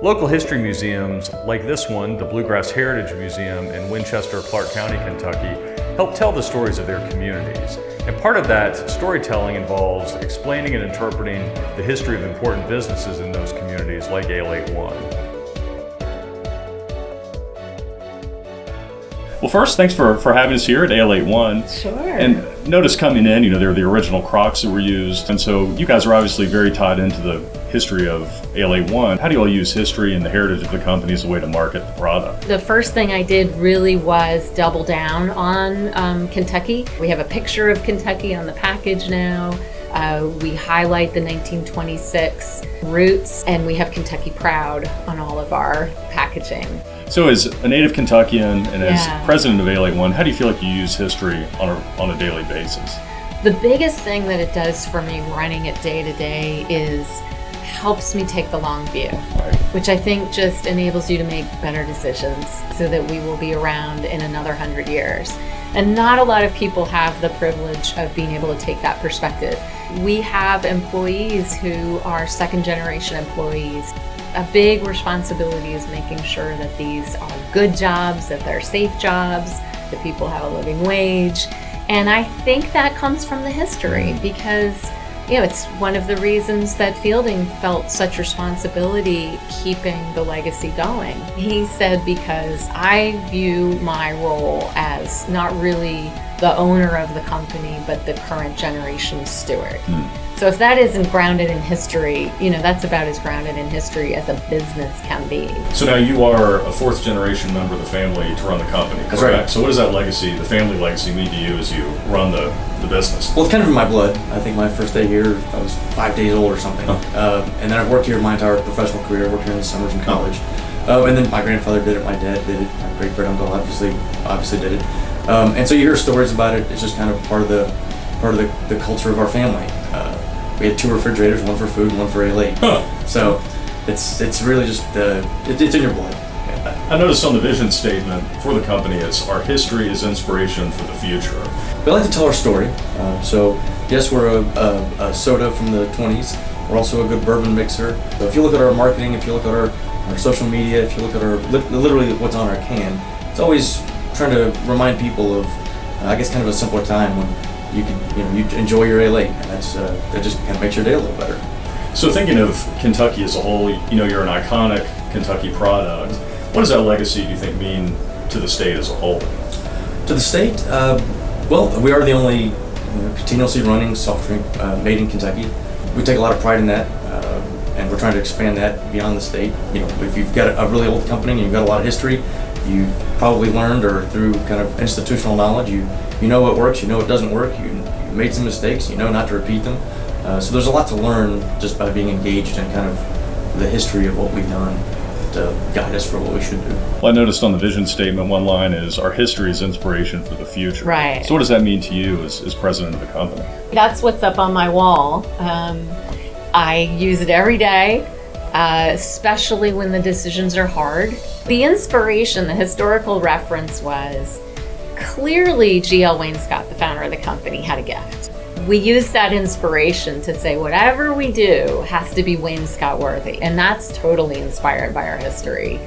Local history museums like this one, the Bluegrass Heritage Museum in Winchester, Clark County, Kentucky, help tell the stories of their communities. And part of that storytelling involves explaining and interpreting the history of important businesses in those communities like Ale-8-One. Well, first, thanks for having us here at Ale-8-One. Sure. And notice coming in, they're the original crocks that were used. And so you guys are obviously very tied into the history of Ale-8-One. How do you all use history and the heritage of the company as a way to market the product? The first thing I did really was double down on Kentucky. We have a picture of Kentucky on the package now. We highlight the 1926 roots, and we have Kentucky Proud on all of our packaging. So as a native Kentuckian and as president of Ale-8-One, how do you feel like you use history on a daily basis? The biggest thing that it does for me running it day to day is helps me take the long view, which I think just enables you to make better decisions so that we will be around in another 100 years. And not a lot of people have the privilege of being able to take that perspective. We have employees who are second generation employees. A big responsibility is making sure that these are good jobs, that they're safe jobs, that people have a living wage. And I think that comes from the history because, it's one of the reasons that Fielding felt such responsibility keeping the legacy going. He said, because I view my role as not really the owner of the company, but the current generation steward. So if that isn't grounded in history, that's about as grounded in history as a business can be. So now you are a fourth generation member of the family to run the company, correct? That's right. So what does that legacy, the family legacy, mean to you as you run the business? Well, it's kind of in my blood. I think my first day here, I was 5 days old or something. And then I've worked here my entire professional career. I worked here in the summers in college. And then my grandfather did it, my dad did it, my great-great-uncle obviously did it. And so you hear stories about it. It's just kind of part of the culture of our family. We had 2 refrigerators, one for food, one for Ale-8. So it's really just it's in your blood. I noticed on the vision statement for the company, it's our history is inspiration for the future. We like to tell our story. So yes, we're a soda from the 20s. We're also a good bourbon mixer. So if you look at our marketing, if you look at our social media, if you look at our literally what's on our can, it's always trying to remind people of, I guess, kind of a simpler time when you enjoy your Ale-8, and that just kind of makes your day a little better. So thinking of Kentucky as a whole, you're an iconic Kentucky product. What does that legacy, do you think, mean to the state as a whole? To the state, well, we are the only continuously running soft drink made in Kentucky. We take a lot of pride in that, and we're trying to expand that beyond the state. If you've got a really old company and you've got a lot of history, you've probably learned, or through kind of institutional knowledge, you know what works, you know what doesn't work, you made some mistakes, you know not to repeat them. So there's a lot to learn just by being engaged in kind of the history of what we've done to guide us for what we should do. Well, I noticed on the vision statement, one line is, our history is inspiration for the future. Right. So what does that mean to you as president of the company? That's what's up on my wall. I use it every day, especially when the decisions are hard. The inspiration, the historical reference was, clearly G.L. Wainscott, the founder of the company, had a gift. We use that inspiration to say whatever we do has to be Wainscott worthy, and that's totally inspired by our history.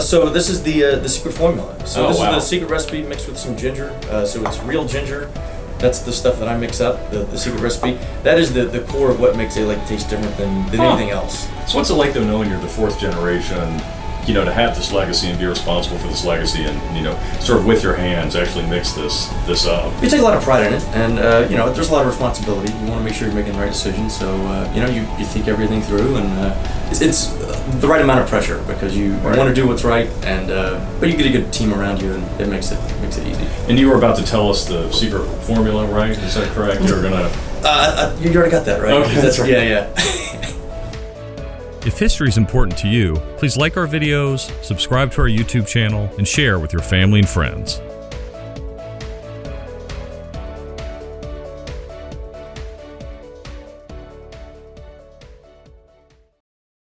So this is the secret formula. So this wow. is the secret recipe mixed with some ginger. So it's real ginger. That's the stuff that I mix up, the secret recipe. That is the core of what makes Ale-8 taste different than anything else. So what's it like, though, knowing you're the fourth generation, to have this legacy and be responsible for this legacy and, sort of with your hands actually mix this up? We take a lot of pride in it, and, there's a lot of responsibility. You want to make sure you're making the right decisions, so, you think everything through, and it's the right amount of pressure because you want to do what's right, and but you get a good team around you, and it makes it easy. And you were about to tell us the secret formula, right? Is that correct? You were going to... You already got that, right? Okay, that's right. Yeah. If history is important to you, please like our videos, subscribe to our YouTube channel, and share with your family and friends.